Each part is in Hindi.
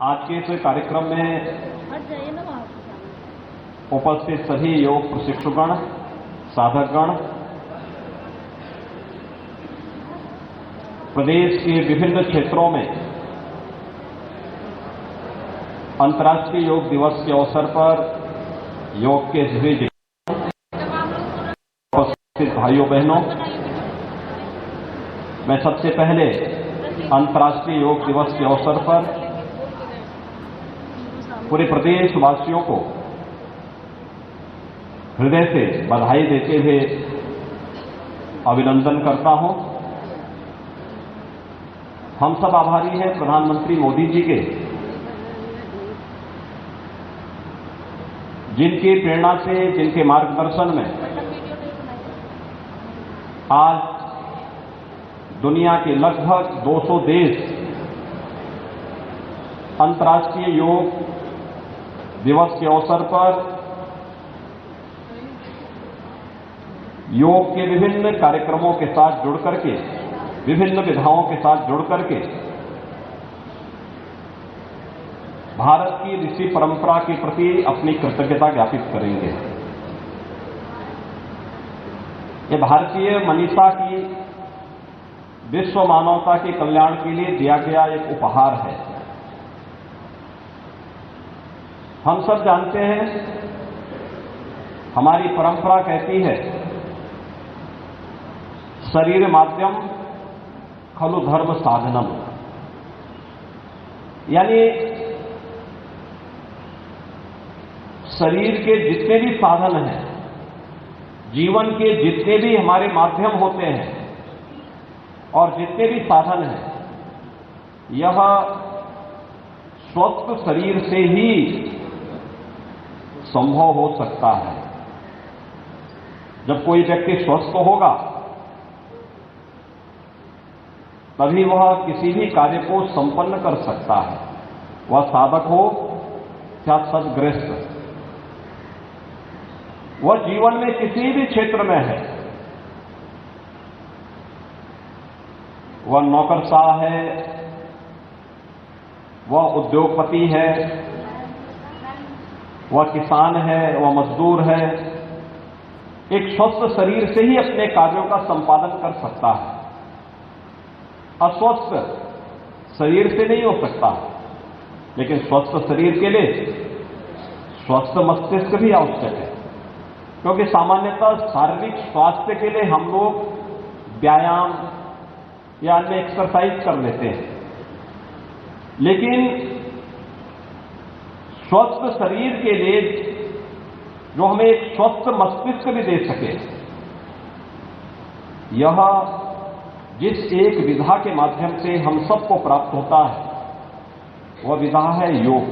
आज के इस कार्यक्रम में उपस्थित सभी योग प्रशिक्षुगण, साधकगण, प्रदेश के विभिन्न क्षेत्रों में अंतर्राष्ट्रीय योग दिवस के अवसर पर योग के सभी उपस्थित भाइयों बहनों, मैं सबसे पहले अंतर्राष्ट्रीय योग दिवस के अवसर पर पूरे प्रदेशवासियों को हृदय से बधाई देते हुए अभिनंदन करता हूं। हम सब आभारी हैं प्रधानमंत्री मोदी जी के, जिनकी प्रेरणा से, जिनके मार्गदर्शन में आज दुनिया के लगभग 200 देश अंतर्राष्ट्रीय योग दिवस के अवसर पर योग के विभिन्न कार्यक्रमों के साथ जुड़ करके, विभिन्न विधाओं के साथ जुड़ करके भारत की ऋषि परंपरा के प्रति अपनी कृतज्ञता ज्ञापित करेंगे। ये भारतीय मनीषा की विश्व मानवता के कल्याण के लिए दिया गया एक उपहार है। हम सब जानते हैं, हमारी परंपरा कहती है, शरीर माध्यम खलु धर्म साधनम, यानी शरीर के जितने भी साधन हैं, जीवन के जितने भी हमारे माध्यम होते हैं और जितने भी साधन हैं, यह स्वस्थ शरीर से ही संभव हो सकता है। जब कोई व्यक्ति स्वस्थ होगा तभी वह किसी भी कार्य को संपन्न कर सकता है, वह साधक हो या सद्गृहस्थ, वह जीवन में किसी भी क्षेत्र में है, वह नौकरशाह है, वह उद्योगपति है, वह किसान है, वह मजदूर है, एक स्वस्थ शरीर से ही अपने कार्यों का संपादन कर सकता है। अस्वस्थ शरीर से नहीं हो सकता, लेकिन स्वस्थ शरीर के लिए स्वस्थ मस्तिष्क भी आवश्यक है, क्योंकि सामान्यतः शारीरिक स्वास्थ्य के लिए हम लोग व्यायाम या अन्य एक्सरसाइज कर लेते हैं, लेकिन स्वस्थ शरीर के लिए जो हमें एक स्वस्थ मस्तिष्क भी दे सके, यह जिस एक विधा के माध्यम से हम सबको प्राप्त होता है वह विधा है योग।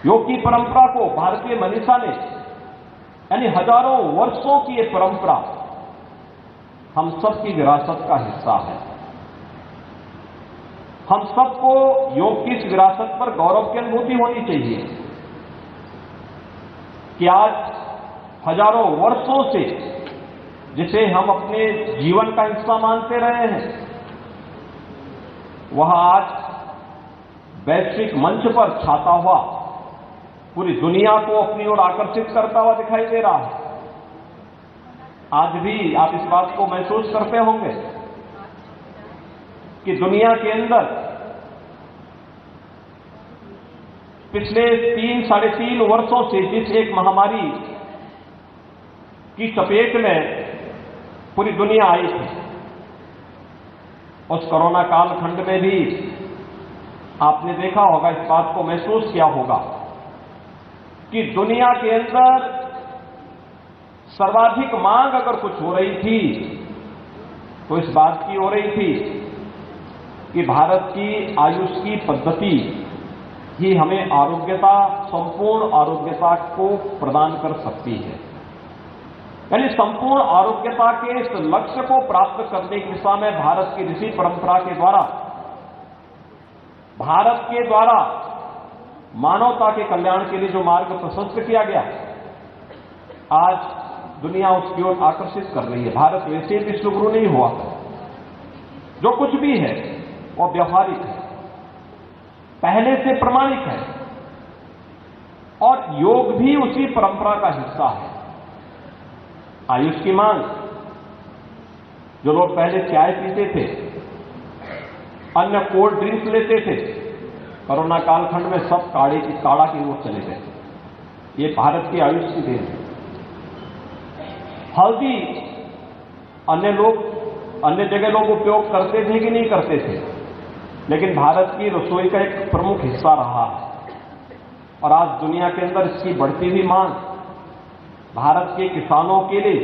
योग की परंपरा को भारतीय मनीषा ने, यानी हजारों वर्षों की ये परंपरा हम सबकी विरासत का हिस्सा है। हम सबको योग की इस विरासत पर गौरव की अनुभूति होनी चाहिए कि आज हजारों वर्षों से जिसे हम अपने जीवन का हिस्सा मानते रहे हैं, वह आज वैश्विक मंच पर छाता हुआ पूरी दुनिया को अपनी ओर आकर्षित करता हुआ दिखाई दे रहा है। आज भी आप इस बात को महसूस करते होंगे कि दुनिया के अंदर पिछले 3-3.5 वर्षों से जिस एक महामारी की चपेट में पूरी दुनिया आई थी, उस कोरोना कालखंड में भी आपने देखा होगा, इस बात को महसूस किया होगा कि दुनिया के अंदर सर्वाधिक मांग अगर कुछ हो रही थी तो इस बात की हो रही थी कि भारत की आयुष की पद्धति ही हमें आरोग्यता, संपूर्ण आरोग्यता को प्रदान कर सकती है। यानी संपूर्ण आरोग्यता के इस लक्ष्य को प्राप्त करने की दिशा में भारत की ऋषि परंपरा के द्वारा, भारत के द्वारा मानवता के कल्याण के लिए जो मार्ग प्रशस्त किया गया, आज दुनिया उसकी ओर आकर्षित कर रही है। भारत वैसे विश्वगुरु नहीं हुआ, जो कुछ भी है वो व्यवहारिक है। पहले से प्रमाणिक है और योग भी उसी परंपरा का हिस्सा है। आयुष की मांग, जो लोग पहले चाय पीते थे, अन्य कोल्ड ड्रिंक्स लेते थे, कोरोना कालखंड में सब काढ़ा की ओर चले गए। ये भारत की आयुष की देन है। हल्दी अन्य जगह लोग उपयोग करते थे कि नहीं करते थे, लेकिन भारत की रसोई का एक प्रमुख हिस्सा रहा है और आज दुनिया के अंदर इसकी बढ़ती हुई मांग भारत के किसानों के लिए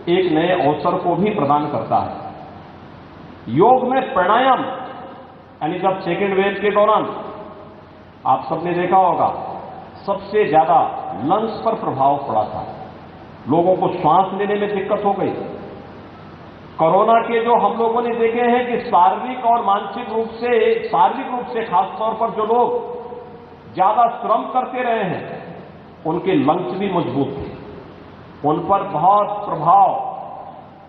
एक नए अवसर को भी प्रदान करता है। योग में प्राणायाम, यानी जब सेकेंड वेव के दौरान आप सबने देखा होगा सबसे ज्यादा लंग्स पर प्रभाव पड़ा था, लोगों को श्वास लेने में दिक्कत हो गई। कोरोना के जो हम लोगों ने देखे हैं कि शारीरिक और मानसिक रूप से खासतौर पर जो लोग ज्यादा श्रम करते रहे हैं, उनके लंग्स भी मजबूत थे, उन पर बहुत प्रभाव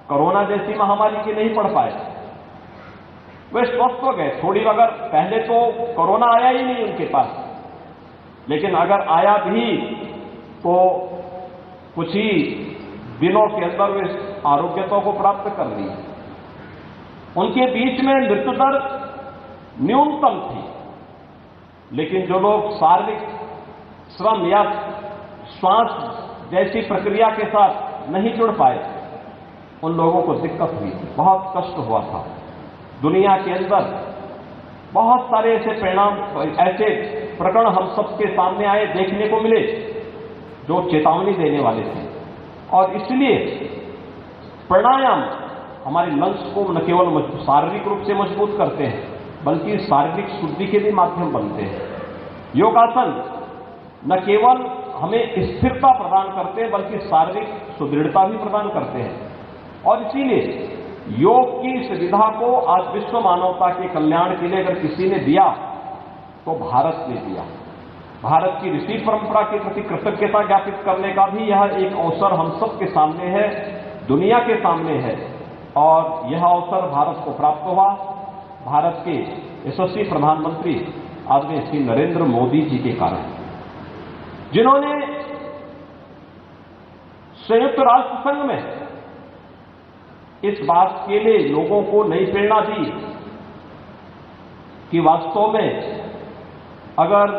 कोरोना जैसी महामारी के नहीं पड़ पाए, वे स्वस्थ हो गए। थोड़ी अगर पहले तो कोरोना आया ही नहीं उनके पास, लेकिन अगर आया भी तो कुछ ही दिनों के अंदर वे आरोग्यता को प्राप्त कर ली। उनके बीच में मृत्यु दर न्यूनतम थी, लेकिन जो लोग शारीरिक श्रम या श्वास जैसी प्रक्रिया के साथ नहीं जुड़ पाए, उन लोगों को दिक्कत हुई, बहुत कष्ट हुआ था। दुनिया के अंदर बहुत सारे ऐसे प्रकरण हम सबके सामने आए, देखने को मिले, जो चेतावनी देने वाले थे। और इसलिए प्राणायाम हमारे लंग्स को न केवल शारीरिक रूप से मजबूत करते हैं, बल्कि शारीरिक शुद्धि के भी माध्यम बनते हैं। योगासन न केवल हमें स्थिरता प्रदान करते हैं, बल्कि शारीरिक सुदृढ़ता भी प्रदान करते हैं। और इसीलिए योग की सुविधा को आज विश्व मानवता के कल्याण के लिए अगर किसी ने दिया तो भारत ने दिया। भारत की ऋषि परंपरा के प्रति कृतज्ञता ज्ञापित करने का भी यह एक अवसर हम सबके सामने है, दुनिया के सामने है। और यह अवसर भारत को प्राप्त हुआ भारत के यशस्वी प्रधानमंत्री आदरणीय श्री नरेंद्र मोदी जी के कारण, जिन्होंने संयुक्त राष्ट्र संघ में इस बात के लिए लोगों को नई प्रेरणा दी कि वास्तव में अगर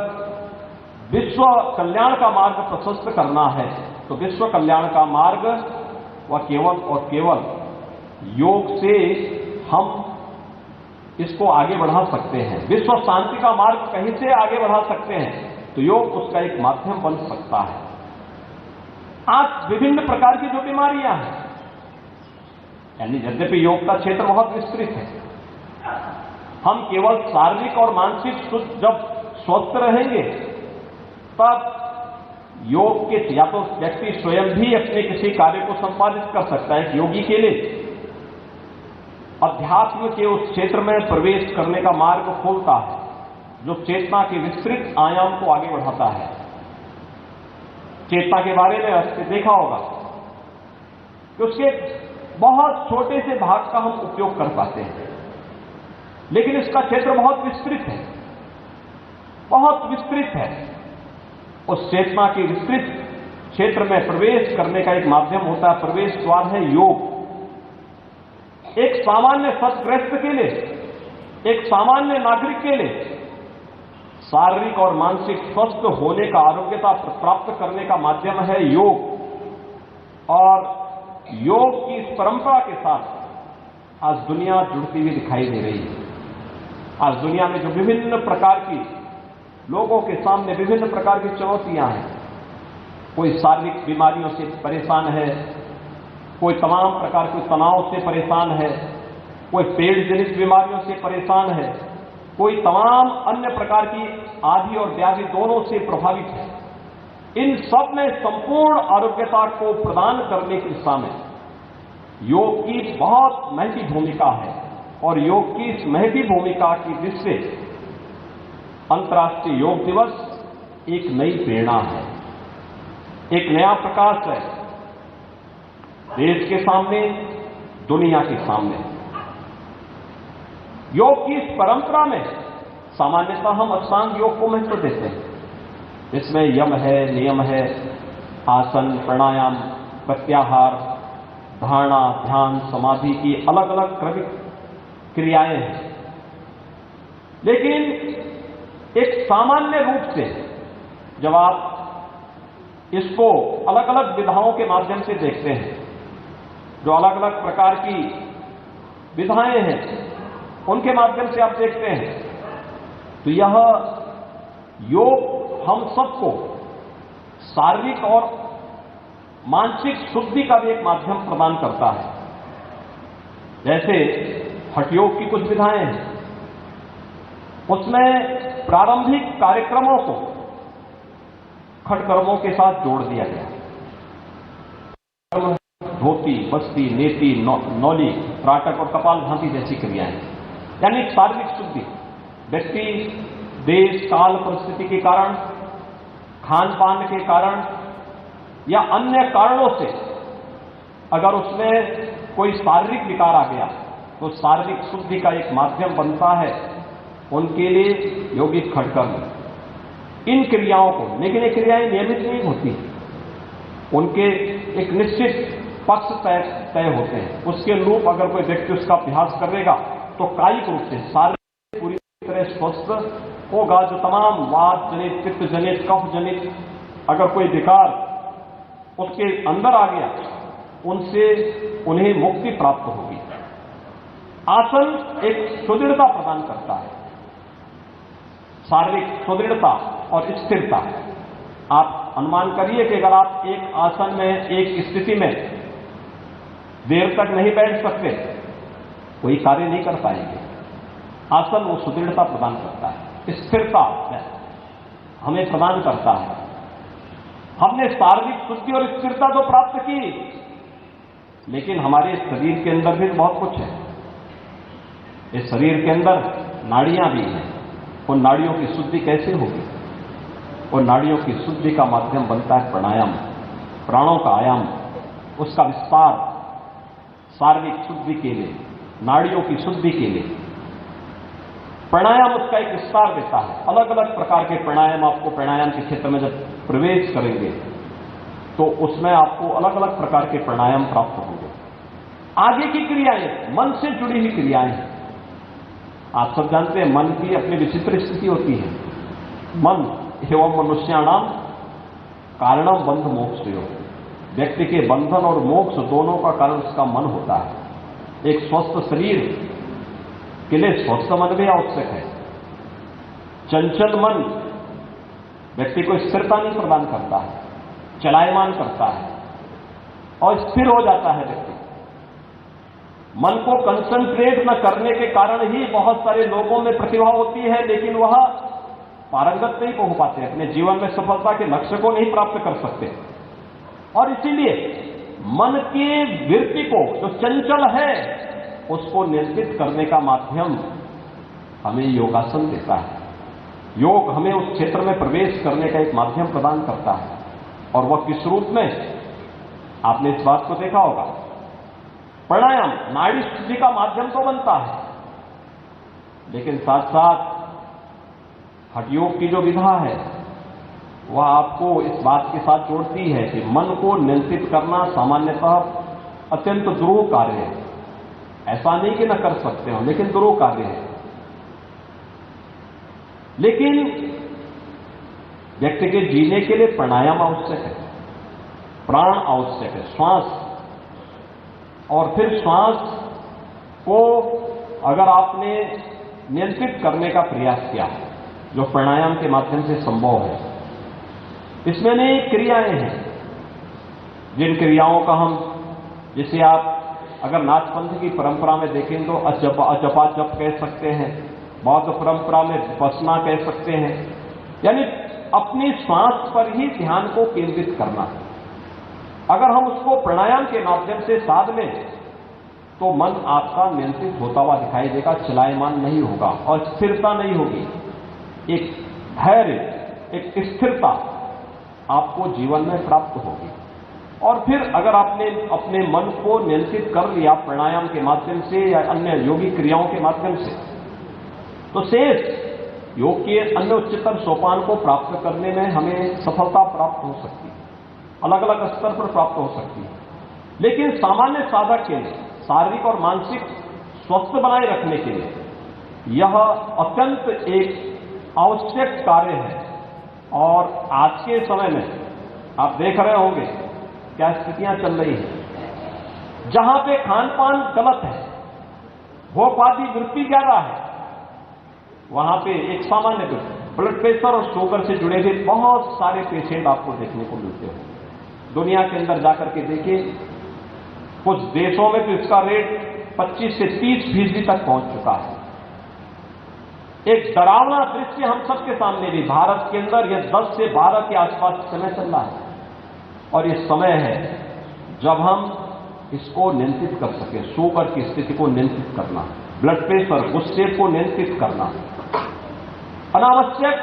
विश्व कल्याण का मार्ग प्रशस्त करना है तो विश्व कल्याण का मार्ग वह केवल और केवल योग से हम इसको आगे बढ़ा सकते हैं। विश्व शांति का मार्ग कहीं से आगे बढ़ा सकते हैं तो योग उसका एक माध्यम बन सकता है। आज विभिन्न प्रकार की जो बीमारियां हैं, यानी यद्यपि योग का क्षेत्र बहुत विस्तृत है, हम केवल शारीरिक और मानसिक जब स्वस्थ रहेंगे तब योग के या तो व्यक्ति स्वयं भी अपने किसी कार्य को संपादित कर सकता है। योगी के लिए अध्यात्म के उस क्षेत्र में प्रवेश करने का मार्ग खोलता है, जो चेतना के विस्तृत आयाम को आगे बढ़ाता है। चेतना के बारे में आपने देखा होगा कि उसके बहुत छोटे से भाग का हम उपयोग कर पाते हैं, लेकिन इसका क्षेत्र बहुत विस्तृत है, बहुत विस्तृत है। उस चेतना के विस्तृत क्षेत्र में प्रवेश करने का एक माध्यम होता है, प्रवेश द्वार है योग। एक सामान्य सतग्रस्त के लिए, एक सामान्य नागरिक के लिए शारीरिक और मानसिक स्वस्थ होने का, आरोग्यता प्राप्त करने का माध्यम है योग। और योग की इस परंपरा के साथ आज दुनिया जुड़ती हुई दिखाई दे रही है। आज दुनिया में जो विभिन्न प्रकार की लोगों के सामने विभिन्न प्रकार की चुनौतियां हैं, कोई शारीरिक बीमारियों से परेशान है, कोई तमाम प्रकार के तनाव से परेशान है, कोई पेट जनित बीमारियों से परेशान है, कोई तमाम अन्य प्रकार की आदि और व्याधि दोनों से प्रभावित है। इन सब में संपूर्ण आरोग्यता को प्रदान करने की दिशा में योग की बहुत महती भूमिका है। और योग की इस महती भूमिका की दृष्टि से अंतर्राष्ट्रीय योग दिवस एक नई प्रेरणा है, एक नया प्रकाश है देश के सामने, दुनिया के सामने। योग की इस परंपरा में सामान्यतः हम अष्टांग योग को महत्व देते हैं। इसमें यम है, नियम है, आसन, प्राणायाम, प्रत्याहार, धारणा, ध्यान, समाधि की अलग अलग क्रमिक क्रियाएं हैं। लेकिन एक सामान्य रूप से जब आप इसको अलग अलग विधाओं के माध्यम से देखते हैं, जो अलग अलग प्रकार की विधाएं हैं उनके माध्यम से आप देखते हैं, तो यह योग हम सबको शारीरिक और मानसिक शुद्धि का भी एक माध्यम प्रदान करता है। जैसे हठ योग की कुछ विधाएं हैं, उसमें प्रारंभिक कार्यक्रमों को खट कर्मों के साथ जोड़ दिया गया। धोती, बस्ती, नेति, नौली, त्राटक और कपालभाति जैसी क्रियाएं, यानी शारीरिक शुद्धि। व्यक्ति देश काल परिस्थिति के कारण, खान पान के कारण या अन्य कारणों से अगर उसमें कोई शारीरिक विकार आ गया तो शारीरिक शुद्धि का एक माध्यम बनता है उनके लिए यौगिक खटकर्म। इन क्रियाओं को, लेकिन ये क्रियाएं नियमित नहीं होती, उनके एक निश्चित पक्ष तय होते हैं। उसके अनुरूप अगर कोई व्यक्ति उसका अभ्यास करेगा तो कायिक रूप से शारीरिक पूरी तरह स्वस्थ होगा। जो तमाम वात जनित, पित्त जनित, कफ जनित अगर कोई विकार उसके अंदर आ गया, उनसे उन्हें मुक्ति प्राप्त होगी। आसन एक सुदृढ़ता प्रदान करता है, शारीरिक सुदृढ़ता और स्थिरता। आप अनुमान करिए कि अगर आप एक आसन में, एक स्थिति में देर तक नहीं बैठ सकते, कोई कार्य नहीं कर पाएंगे। आसन वो सुदृढ़ता प्रदान करता है, स्थिरता हमें प्रदान करता है। हमने शारीरिक शुद्धि और स्थिरता तो प्राप्त की, लेकिन हमारे शरीर के अंदर भी बहुत कुछ है। इस शरीर के अंदर नाड़ियां भी हैं। उन नाड़ियों की शुद्धि कैसे होगी? उन नाड़ियों की शुद्धि का माध्यम बनता है प्राणायाम, प्राणों का आयाम, उसका विस्तार शारीरिक शुद्धि के लिए, नाड़ियों की शुद्धि के लिए प्राणायाम उसका एक विस्तार देता है। अलग अलग प्रकार के प्राणायाम, आपको प्राणायाम के क्षेत्र में जब प्रवेश करेंगे तो उसमें आपको अलग अलग प्रकार के प्राणायाम प्राप्त होंगे। आगे की क्रियाएं मन से जुड़ी हुई क्रियाएं हैं। आप सब जानते हैं मन की अपनी विचित्र स्थिति होती है। मन एवं मनुष्याणाम कारणम बंध मोक्ष योग। व्यक्ति के बंधन और मोक्ष दोनों का कारण उसका मन होता है। एक स्वस्थ शरीर के लिए स्वस्थ मन भी आवश्यक है। चंचल मन व्यक्ति को स्थिरता नहीं प्रदान करता है, चलायमान करता है और स्थिर हो जाता है व्यक्ति। मन को कंसंट्रेट न करने के कारण ही बहुत सारे लोगों में प्रतिभा होती है, लेकिन वह पारंगत नहीं हो पाते, अपने जीवन में सफलता के लक्ष्य को नहीं प्राप्त कर सकते। और इसीलिए मन की वृत्ति को, जो चंचल है, उसको नियंत्रित करने का माध्यम हमें योगासन देता है। योग हमें उस क्षेत्र में प्रवेश करने का एक माध्यम प्रदान करता है। और वह किस रूप में? आपने इस बात को देखा होगा। प्राणायाम नाड़ी शुद्धि का माध्यम तो बनता है, लेकिन साथ साथ हठ योग की जो विधा है वह आपको इस बात के साथ जोड़ती है कि मन को नियंत्रित करना सामान्यतः अत्यंत दुरूह कार्य है। ऐसा नहीं कि न कर सकते हो, लेकिन दुरूह कार्य है। लेकिन व्यक्ति के जीने के लिए प्राणायाम आवश्यक है, प्राण आवश्यक है, श्वास। और फिर श्वास को अगर आपने नियंत्रित करने का प्रयास किया, जो प्राणायाम के माध्यम से संभव है, इसमें अनेक क्रियाएं हैं, जिन क्रियाओं का हम, जिसे आप अगर नाथपंथ की परंपरा में देखें तो अजपा जप कह सकते हैं, बौद्ध परंपरा में विपश्यना कह सकते हैं, यानी अपनी श्वास पर ही ध्यान को केंद्रित करना। अगर हम उसको प्राणायाम के माध्यम से साध लें तो मन आपका नियंत्रित होता हुआ दिखाई देगा, चलायमान नहीं होगा और स्थिरता नहीं होगी। एक धैर्य, एक स्थिरता आपको जीवन में प्राप्त होगी। और फिर अगर आपने अपने मन को नियंत्रित कर लिया प्राणायाम के माध्यम से या अन्य योगिक क्रियाओं के माध्यम से, तो शेष योग के अन्य उच्चतर सोपान को प्राप्त करने में हमें सफलता प्राप्त हो सकती है, अलग अलग स्तर पर प्राप्त हो सकती है। लेकिन सामान्य साधक के लिए शारीरिक और मानसिक स्वस्थ बनाए रखने के लिए यह अत्यंत एक आवश्यक कार्य है। और आज के समय में आप देख रहे होंगे क्या स्थितियां चल रही हैं। जहां पे खान पान गलत है, भोगवादी वृत्ति ज्यादा है, वहां पे एक सामान्य ब्लड प्रेशर और शुगर से जुड़े हुए बहुत सारे पेशेंट आपको देखने को मिलते हैं। दुनिया के अंदर जाकर के देखिए, कुछ देशों में तो इसका रेट 25 से 30% तक पहुंच चुका है। एक डरावना दृश्य हम सबके सामने भी भारत के अंदर यह 10 से 12 के आसपास समय चल रहा है और ये समय है जब हम इसको नियंत्रित कर सके। शुगर की स्थिति को नियंत्रित करना, ब्लड प्रेशर, गुस्से को नियंत्रित करना, अनावश्यक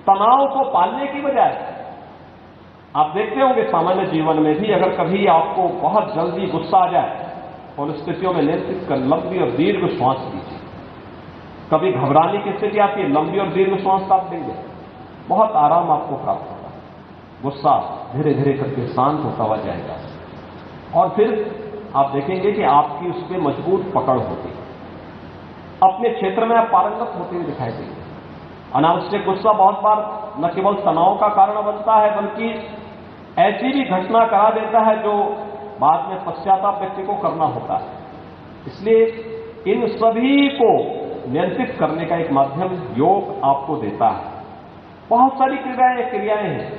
तनाव को पालने की बजाय आप देखते होंगे सामान्य जीवन में भी अगर कभी आपको बहुत जल्दी गुस्सा आ जाए और स्थितियों में नियंत्रित कर लंबी और दीर्घ श्वास लीजिए। कभी घबराने की स्थिति आती है, लंबी और दीर्घ श्वास आप देंगे, बहुत आराम आपको प्राप्त होगा। गुस्सा धीरे धीरे करके शांत होता हुआ जाएगा और फिर आप देखेंगे कि आपकी उस पर मजबूत पकड़ होगी। अपने क्षेत्र में आप पारंगत होते हुए दिखाई देंगे। अनावश्यक गुस्सा बहुत बार न केवल तनाव का कारण बनता है बल्कि ऐसी भी घटना करा देता है जो बाद में पश्चाताप व्यक्ति को करना होता है। इसलिए इन सभी को नियंत्रित करने का एक माध्यम योग आपको देता है। बहुत सारी क्रियाएं हैं।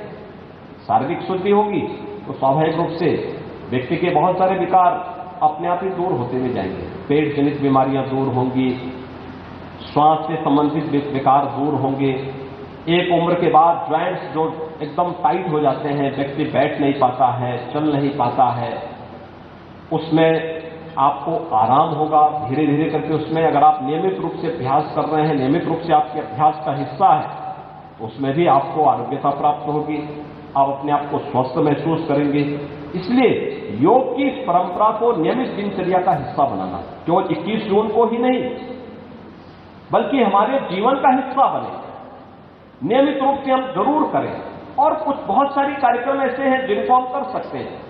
शारीरिक शुद्धि होगी तो स्वाभाविक रूप से व्यक्ति के बहुत सारे विकार अपने आप ही दूर होते हुए जाएंगे। पेट जनित बीमारियां दूर होंगी, श्वास से संबंधित विकार दूर होंगे। एक उम्र के बाद ज्वाइंट्स जो एकदम टाइट हो जाते हैं, व्यक्ति बैठ नहीं पाता है, चल नहीं पाता है, उसमें आपको आराम होगा। धीरे धीरे करके उसमें अगर आप नियमित रूप से अभ्यास कर रहे हैं, नियमित रूप से आपके अभ्यास का हिस्सा है, तो उसमें भी आपको आरोग्यता प्राप्त होगी, आप अपने आप को स्वस्थ महसूस करेंगे। इसलिए योग की इस परंपरा को नियमित दिनचर्या का हिस्सा बनाना, केवल 21 जून को ही नहीं बल्कि हमारे जीवन का हिस्सा बने, नियमित रूप से हम जरूर करें। और कुछ बहुत सारी कार्यक्रम ऐसे हैं जिनको हम कर सकते हैं।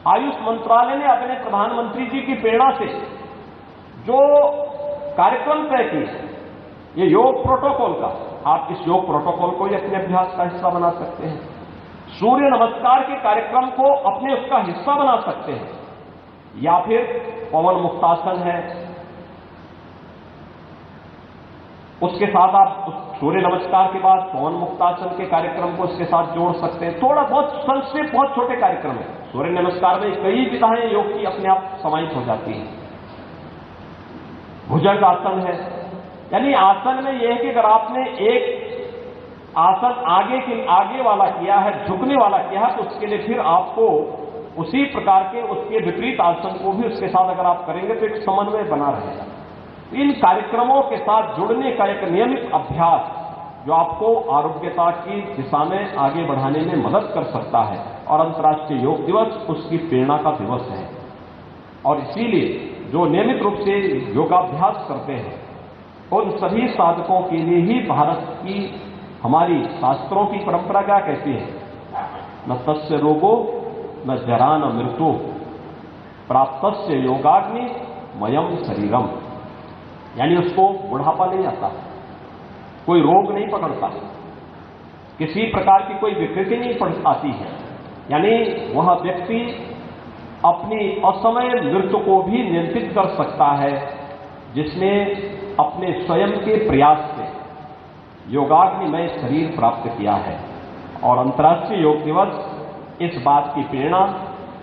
आयुष मंत्रालय ने अपने प्रधानमंत्री जी की प्रेरणा से जो कार्यक्रम तय किए, ये योग प्रोटोकॉल का, आप इस योग प्रोटोकॉल को ही अपने अभ्यास का हिस्सा बना सकते हैं। सूर्य नमस्कार के कार्यक्रम को अपने उसका हिस्सा बना सकते हैं, या फिर पवन मुक्तासन है, उसके साथ आप सूर्य नमस्कार के बाद पवन मुक्तासन के कार्यक्रम को उसके साथ जोड़ सकते हैं। थोड़ा बहुत संक्षेप, बहुत छोटे कार्यक्रम है। सूर्य नमस्कार में कई विधाएं योग की अपने आप समाहित हो जाती हैं। भुजंग आसन है, यानी आसन में यह है कि अगर आपने एक आसन आगे वाला किया है, झुकने वाला किया है, तो उसके लिए फिर आपको उसी प्रकार के उसके विपरीत आसन को भी उसके साथ अगर आप करेंगे तो एक समन्वय बना रहेगा। इन कार्यक्रमों के साथ जुड़ने का एक नियमित अभ्यास जो आपको आरोग्यता की दिशा में आगे बढ़ाने में मदद कर सकता है। और अंतर्राष्ट्रीय योग दिवस उसकी प्रेरणा का दिवस है। और इसीलिए जो नियमित रूप से योगाभ्यास करते हैं उन सभी साधकों के लिए ही भारत की हमारी शास्त्रों की परंपरा क्या कहती है, न तस्य रोगो न जरा न मृत्यु प्राप्तस्य योगाग्नि मयम शरीरम। यानी उसको बुढ़ापा नहीं आता, कोई रोग नहीं पकड़ता, किसी प्रकार की कोई विकृति नहीं आती है। यानी वह व्यक्ति अपनी असमय मृत्यु को भी नियंत्रित कर सकता है जिसने अपने स्वयं के प्रयास से योगाग्निमय शरीर प्राप्त किया है। और अंतर्राष्ट्रीय योग दिवस इस बात की प्रेरणा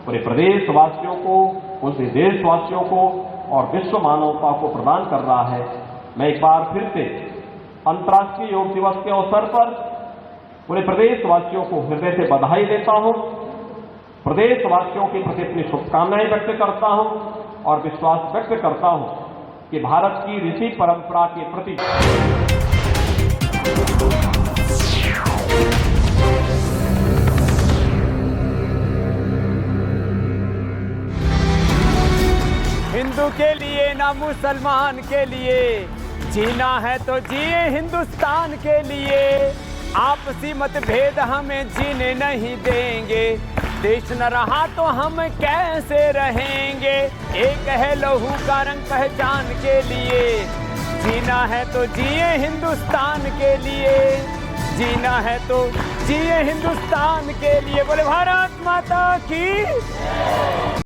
पूरे प्रदेशवासियों को, पूरे देशवासियों को और विश्व मानवता को प्रदान कर रहा है। मैं एक बार फिर से अंतर्राष्ट्रीय योग दिवस के अवसर पर पूरे प्रदेशवासियों को हृदय से बधाई देता हूं, प्रदेशवासियों के प्रति अपनी शुभकामनाएं व्यक्त करता हूं और विश्वास व्यक्त करता हूं कि भारत की ऋषि परंपरा के प्रति हिंदू के लिए ना मुसलमान के लिए, जीना है तो जिए हिंदुस्तान के लिए, आपसी मतभेद हमें जीने नहीं देंगे। देश न रहा तो हम कैसे रहेंगे, एक है लहू का रंग पहचान के लिए। जीना है तो जिए हिंदुस्तान के लिए, जीना है तो जिए हिंदुस्तान के लिए। बोले भारत माता की।